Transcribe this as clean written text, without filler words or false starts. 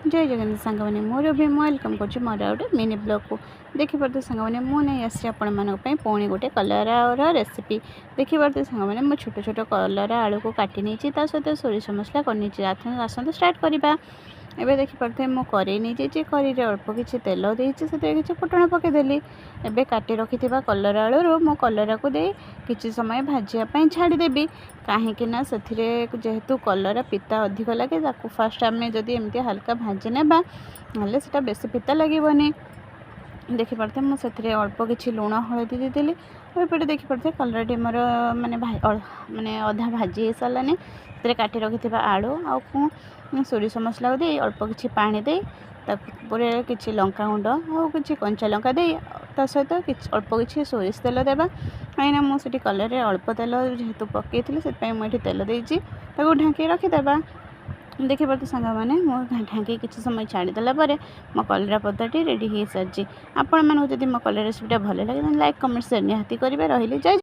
जय जगन्नाथ सांग मैंने मोर भी वेलकम कर मोर गोटे मिनी ब्लॉग को देखिपे सांग मैंने मुझे आसी आपण पुणी गोटे कलर रेसिपी देखिपे सांग मैंने मुझे छोट छोट कलर आलू को काटी नहीं सहित सोरिष मसला कर आसतु स्टार्ट करवा एबे देखिपे मु करेई नहीं जाइए करी अल्प किसी तेल देती किसी फुटण पकईदेली एबे काटी रखि कलर आलू मो कलर को दे किसी समय भाजापी छाड़देवी कहीं से जेहेतु कलर पिता अधिक लगे फास्ट आम जदि एमती हल्का भाजी नेबा ना से बेस पिता लगेनि देखिपे मुझे अल्प किसी लुण हलदी देदेली और एपटे देखिपे कलर टी मोर माने अधा भाजी हो सारानी से काटी रखि आलू आउ सोरिष मसला दे अल्प किसी पानी दे किसी लंका गुंड और किसी कंचा लंका दे सहित अल्प किसी सोरिष तेल देवा कहीं मुझे कलर अल्प तेल जेहेतु पकई से मुझे तेल देती ढाँकी रखिदेवा देखिपे सांग मैंने मो ढाँकी किसी समय छाड़देला मो कलरा पदाटी रेडी हो सारी आपण मानू जब मो कलर रेसिपीटा भल लगे लाइक कमेंट शेयर निहाती करेंगे रही जय।